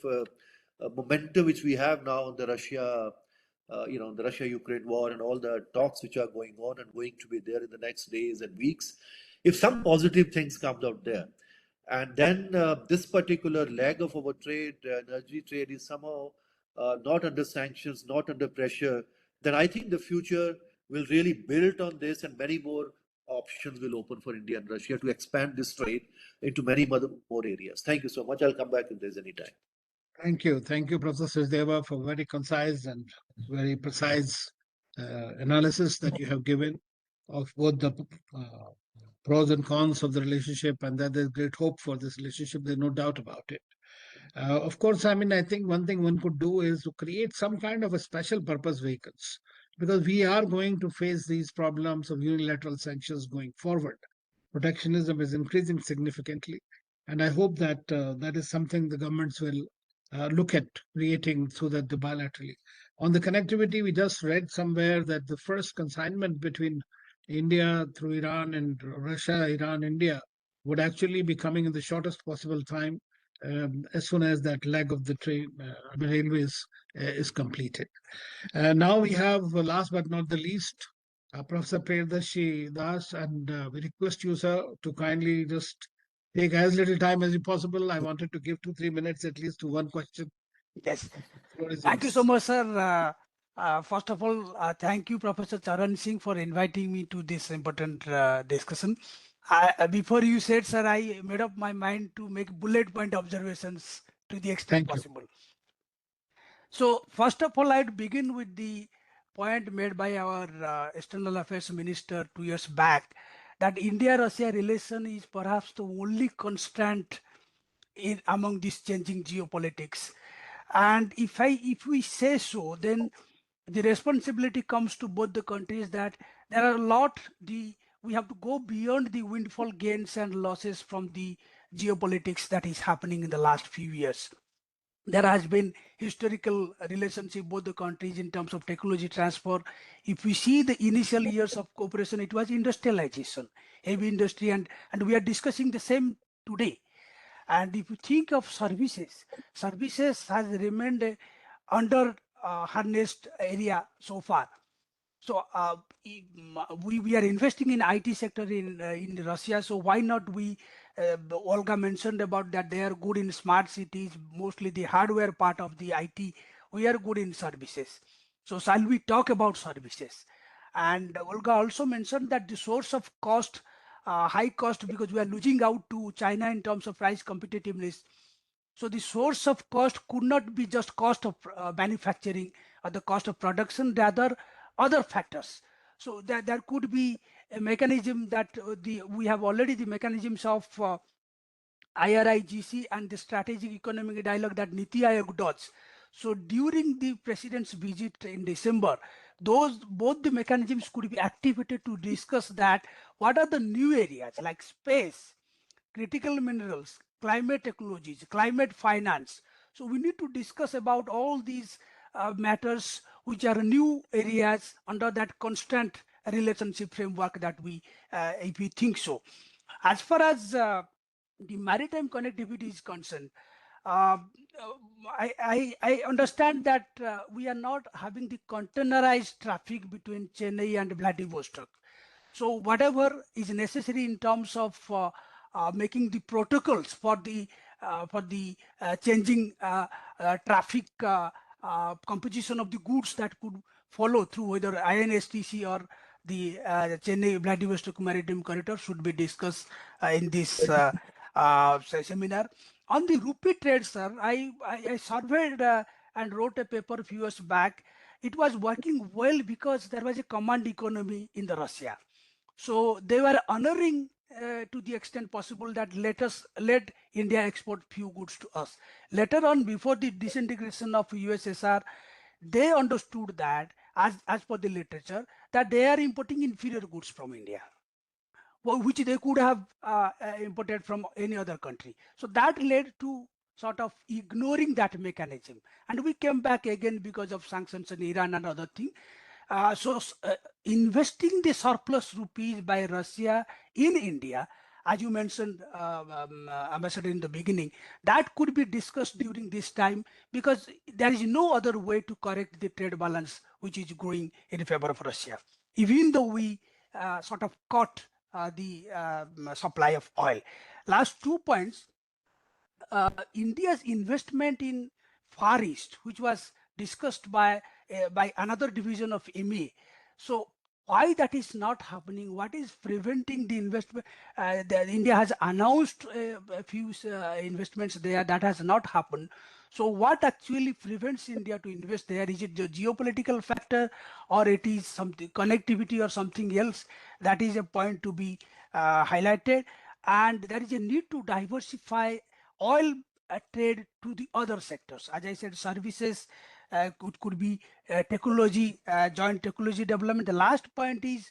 momentum which we have now on the the Russia-Ukraine war and all the talks which are going on and going to be there in the next days and weeks, if some positive things come out there, and then this particular leg of our trade, energy trade, is somehow not under sanctions, not under pressure, then I think the future will really build on this, and many more options will open for India and Russia to expand this trade into many more areas. Thank you so much. I'll come back if there's any time. Thank you. Thank you, Professor Sachdeva, for very concise and very precise analysis that you have given of both the pros and cons of the relationship, and that there's great hope for this relationship. There's no doubt about it. Of course, I mean, I think one thing one could do is to create some kind of a special purpose vehicles, because we are going to face these problems of unilateral sanctions going forward. Protectionism is increasing significantly, and I hope that that is something the governments will look at creating so that the bilaterally. On the connectivity, we just read somewhere that the first consignment between India through Iran and Russia, Iran, India would actually be coming in the shortest possible time as soon as that leg of the train, railways is completed. Now we have, last but not the least, Professor Priyadarshi Das, and we request you, sir, to kindly just take as little time as possible. I wanted to give 2-3 minutes at least to one question. Yes. Floor is Thank you yours. so much, sir. First of all, thank you, Professor Charan Singh, for inviting me to this important discussion. Before you said, sir, I made up my mind to make bullet point observations to the extent Thank you. possible. So, first of all, I'd begin with the point made by our External Affairs Minister 2 years back, that India-Russia relation is perhaps the only constraint among this changing geopolitics. And if we say so, then the responsibility comes to both the countries, that there are a lot, we have to go beyond the windfall gains and losses from the geopolitics that is happening in the last few years. There has been historical relationship both the countries in terms of technology transfer. If we see the initial years of cooperation, it was industrialization, heavy industry, and we are discussing the same today. And if you think of services, services has remained a under harnessed area so far. So we are investing in IT sector in Russia. So why not we? Olga mentioned about that they are good in smart cities, mostly the hardware part of the IT. We are good in services. So shall we talk about services? And Olga also mentioned that the source of cost, high cost, because we are losing out to China in terms of price competitiveness. So the source of cost could not be just cost of manufacturing or the cost of production, rather other factors. So there could be a mechanism that we have already the mechanisms of IRIGC and the strategic economic dialogue that Niti Aayog does. So during the president's visit in December, both the mechanisms could be activated to discuss that what are the new areas like space, critical minerals, climate technologies, climate finance. So we need to discuss about all these matters which are new areas under that constant relationship framework that if we think so. As far as the maritime connectivity is concerned, uh, I understand that we are not having the containerized traffic between Chennai and Vladivostok. So whatever is necessary in terms of making the protocols for the changing traffic composition of the goods that could follow through whether INSTC or the Chennai Vladivostok Maritime Corridor should be discussed in this seminar. On the rupee trade, sir, I surveyed and wrote a paper a few years back. It was working well because there was a command economy in the Russia. So they were honoring to the extent possible that let India export few goods to us. Later on, before the disintegration of USSR, they understood that, as per the literature, that they are importing inferior goods from India, which they could have imported from any other country. So that led to sort of ignoring that mechanism. And we came back again because of sanctions in Iran and other things. Investing the surplus rupees by Russia in India, as you mentioned, Ambassador, in the beginning, that could be discussed during this time because there is no other way to correct the trade balance which is growing in favor of Russia. Even though we sort of cut the supply of oil. Last 2 points, India's investment in Far East, which was discussed by another division of ME. So why that is not happening? What is preventing the investment? India has announced a few investments there that has not happened. So what actually prevents India to invest there? Is it the geopolitical factor, or it is something connectivity or something else? That is a point to be highlighted. And there is a need to diversify oil trade to the other sectors. As I said, services could be technology, joint technology development. The last point is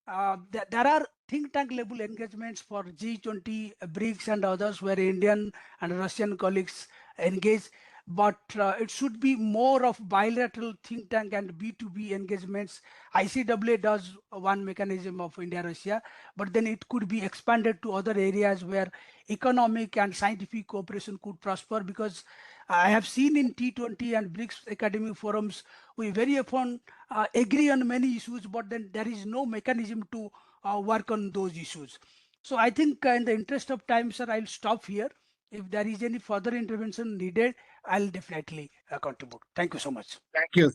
there are think tank level engagements for G20, BRICS and others where Indian and Russian colleagues engage, but it should be more of bilateral think tank and B2B engagements. ICWA does one mechanism of India-Russia, but then it could be expanded to other areas where economic and scientific cooperation could prosper, because I have seen in T20 and BRICS academic forums, we very often agree on many issues, but then there is no mechanism to work on those issues. So I think in the interest of time, sir, I'll stop here. If there is any further intervention needed, I'll definitely contribute. Thank you so much.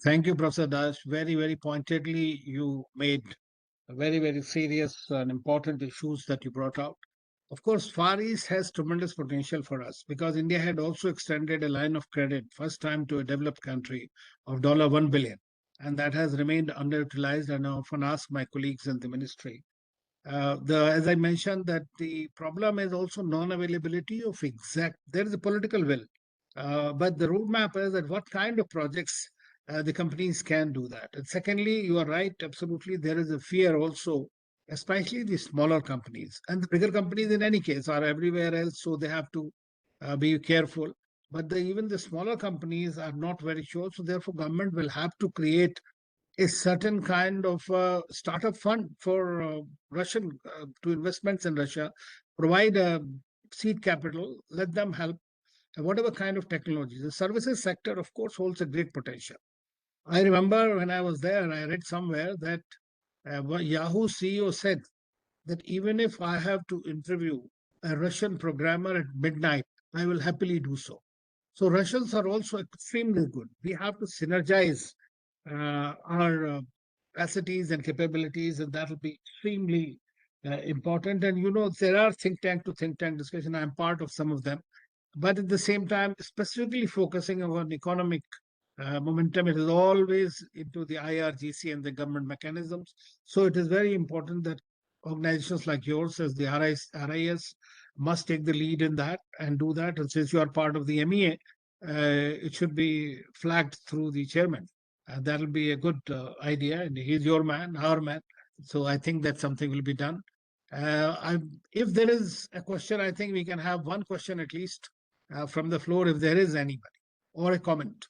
Thank you, Professor Dash. Very, very pointedly, you made very, very serious and important issues that you brought out. Of course, Far East has tremendous potential for us because India had also extended a line of credit, first time to a developed country, of $1 billion. And that has remained underutilized. And I often ask my colleagues in the ministry. As I mentioned, that the problem is also non-availability of there is a political will. But the roadmap is that what kind of projects the companies can do that. And secondly, you are right, absolutely. There is a fear also, especially the smaller companies. And the bigger companies, in any case, are everywhere else, so they have to be careful. But even the smaller companies are not very sure. So therefore, government will have to create a certain kind of startup fund for Russian to investments in Russia, provide seed capital, let them help whatever kind of technology. The services sector, of course, holds a great potential. I remember when I was there, I read somewhere that Yahoo CEO said that even if I have to interview a Russian programmer at midnight, I will happily do so. So Russians are also extremely good. We have to synergize our capacities and capabilities, and that will be extremely important. And there are think tank to think tank discussion. I'm part of some of them, but at the same time, specifically focusing on economic momentum, it is always into the IRGC and the government mechanisms. So it is very important that organizations like yours, as the RIS, must take the lead in that and do that. And since you are part of the MEA, it should be flagged through the chairman. That'll be a good idea. And he's your man, our man. So I think that something will be done. If there is a question, I think we can have one question at least from the floor, if there is anybody, or a comment.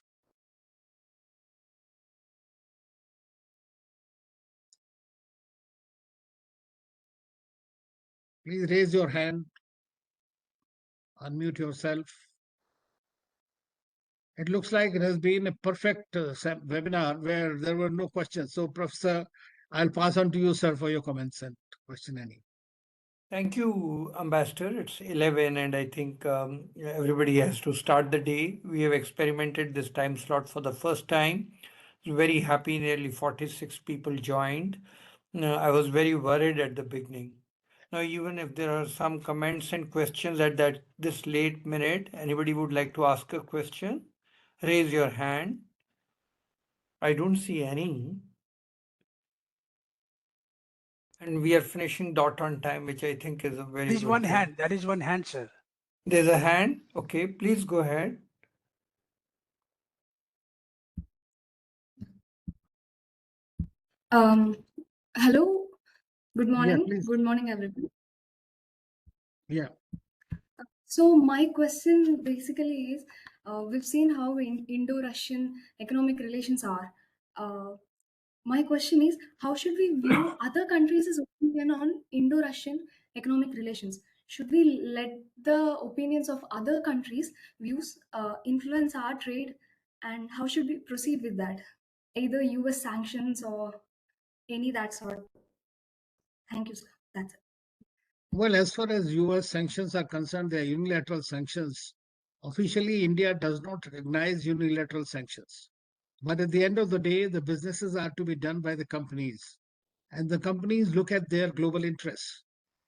Please raise your hand, unmute yourself. It looks like it has been a perfect webinar where there were no questions. So, Professor, I'll pass on to you, sir, for your comments and question any. Thank you, Ambassador. It's 11, and I think everybody has to start the day. We have experimented this time slot for the first time. Very happy, nearly 46 people joined. I was very worried at the beginning. Now, even if there are some comments and questions at this late minute, anybody would like to ask a question, raise your hand. I don't see any. And we are finishing dot on time, which I think is a very There is good one thing. hand. That is one hand, sir. There's a hand. Okay, please go ahead. Hello, good Yeah, morning. please. Good morning, everyone. Yeah. So my question basically is, we've seen how Indo-Russian economic relations are. My question is, how should we view other countries' opinion on Indo-Russian economic relations? Should we let the opinions of other countries' views influence our trade, and how should we proceed with that? Either US sanctions or any that sort. Thank you, sir. That's it. Well, as far as US sanctions are concerned, they are unilateral sanctions. Officially, India does not recognize unilateral sanctions. But at the end of the day, the businesses are to be done by the companies. And the companies look at their global interests.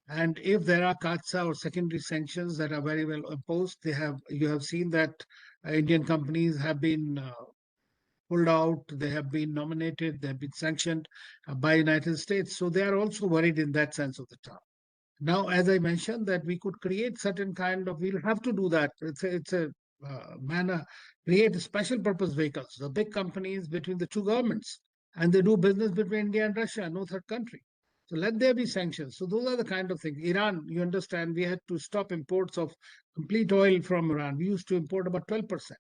And if there are CAATSA or secondary sanctions that are very well imposed, you have seen that Indian companies have been pulled out, they have been nominated, they have been sanctioned by United States. So they are also worried in that sense of the term. Now, as I mentioned, that we could create certain kind of, we'll have to do that. It's a manner, create special purpose vehicles, the big companies between the two governments, and they do business between India and Russia, no third country. So let there be sanctions. So those are the kind of things. Iran, you understand, we had to stop imports of complete oil from Iran. We used to import about 12%.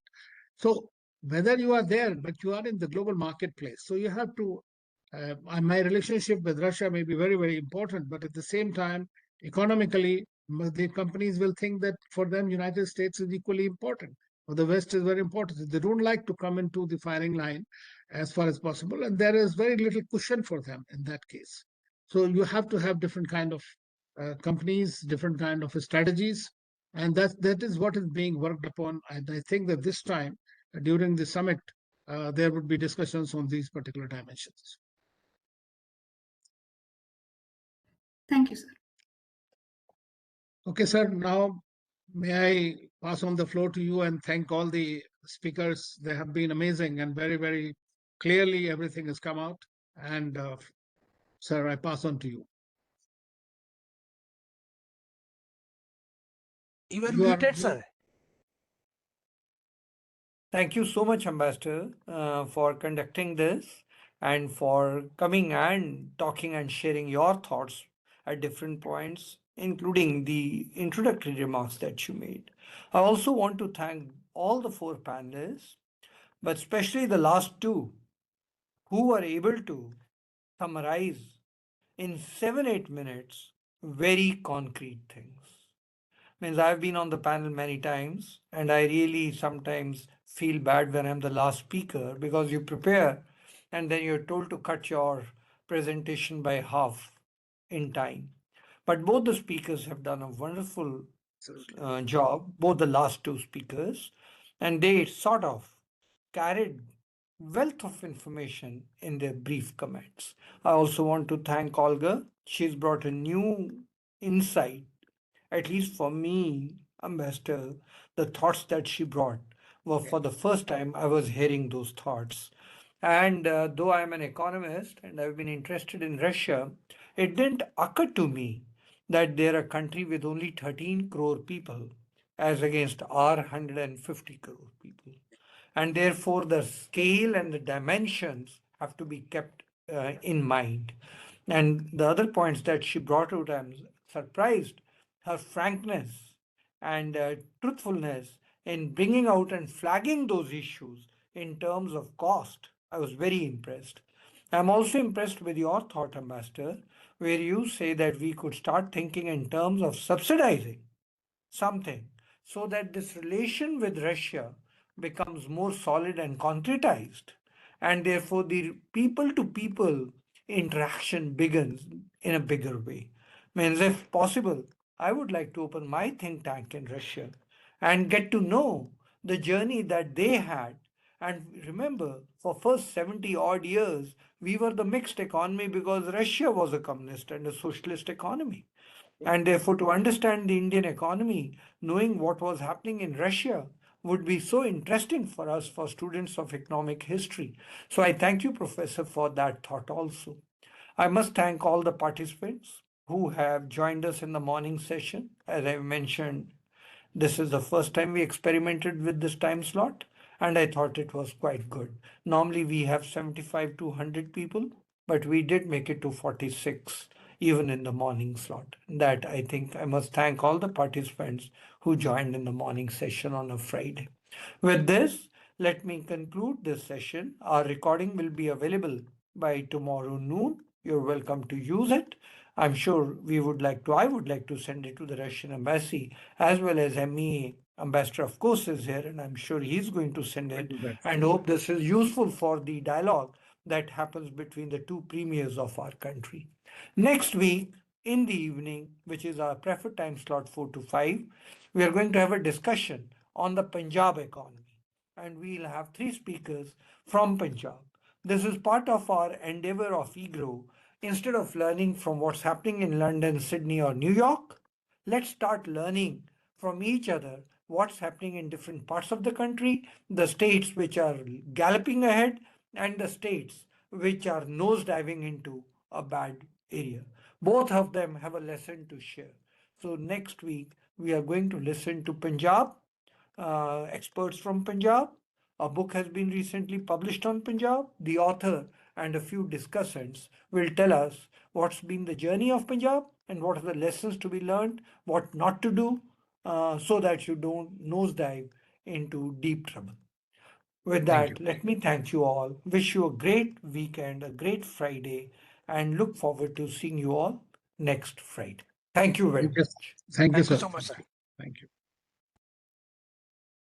So whether you are there, but you are in the global marketplace. So you have to, my relationship with Russia may be very, very important, but at the same time, economically, the companies will think that for them, United States is equally important, or the West is very important. They don't like to come into the firing line as far as possible, and there is very little cushion for them in that case. So you have to have different kind of companies, different kind of strategies, and that is what is being worked upon. And I think that this time, during the summit, there would be discussions on these particular dimensions. Thank you, sir. Okay, sir. Now, may I pass on the floor to you and thank all the speakers. They have been amazing and very, very clearly everything has come out. And sir, I pass on to you. You are You are muted, sir. Thank you so much, Ambassador, for conducting this and for coming and talking and sharing your thoughts at different points, including the introductory remarks that you made. I also want to thank all the four panelists, but especially the last two, who were able to summarize in 7-8 minutes very concrete things. Means I've been on the panel many times, and I really sometimes feel bad when I'm the last speaker because you prepare and then you're told to cut your presentation by half in time. But both the speakers have done a wonderful job, both the last two speakers, and they sort of carried wealth of information in their brief comments. I also want to thank Olga. She's brought a new insight, at least for me, Ambassador. The thoughts that she brought were for the first time I was hearing those thoughts. And though I'm an economist and I've been interested in Russia, it didn't occur to me that they're a country with only 13 crore people as against our 150 crore people. And therefore, the scale and the dimensions have to be kept in mind. And the other points that she brought out, I'm surprised. Her frankness and truthfulness in bringing out and flagging those issues in terms of cost. I was very impressed. I'm also impressed with your thought, Ambassador, where you say that we could start thinking in terms of subsidizing something so that this relation with Russia becomes more solid and concretized, and therefore the people to people interaction begins in a bigger way. Means, if possible, I would like to open my think tank in Russia and get to know the journey that they had. And remember, for first 70 odd years, we were the mixed economy because Russia was a communist and a socialist economy. And therefore, to understand the Indian economy, knowing what was happening in Russia would be so interesting for us, for students of economic history. So I thank you, Professor, for that thought also. I must thank all the participants who have joined us in the morning session. As I mentioned, this is the first time we experimented with this time slot, and I thought it was quite good. Normally, we have 75 to 100 people, but we did make it to 46 even in the morning slot. That I think I must thank all the participants who joined in the morning session on a Friday. With this, let me conclude this session. Our recording will be available by tomorrow noon. You're welcome to use it. I'm sure I would like to send it to the Russian embassy as well as MEA ambassador, of course, is here, and I'm sure he's going to send it and hope this is useful for the dialogue that happens between the two premiers of our country. Next week, in the evening, which is our preferred time slot 4 to 5, we are going to have a discussion on the Punjab economy, and we'll have 3 speakers from Punjab. This is part of our endeavor of EGROW. Instead of learning from what's happening in London, Sydney, or New York, let's start learning from each other what's happening in different parts of the country, the states which are galloping ahead, and the states which are nosediving into a bad area. Both of them have a lesson to share. So next week, we are going to listen to Punjab, experts from Punjab. A book has been recently published on Punjab. The author and a few discussants will tell us what's been the journey of Punjab and what are the lessons to be learned, what not to do, so that you don't nosedive into deep trouble. With Thank you. that, let me thank you all. Wish you a great weekend, a great Friday, and look forward to seeing you all next Friday. Thank you very much. Thank you, Thank you sir. so much, sir. Thank you.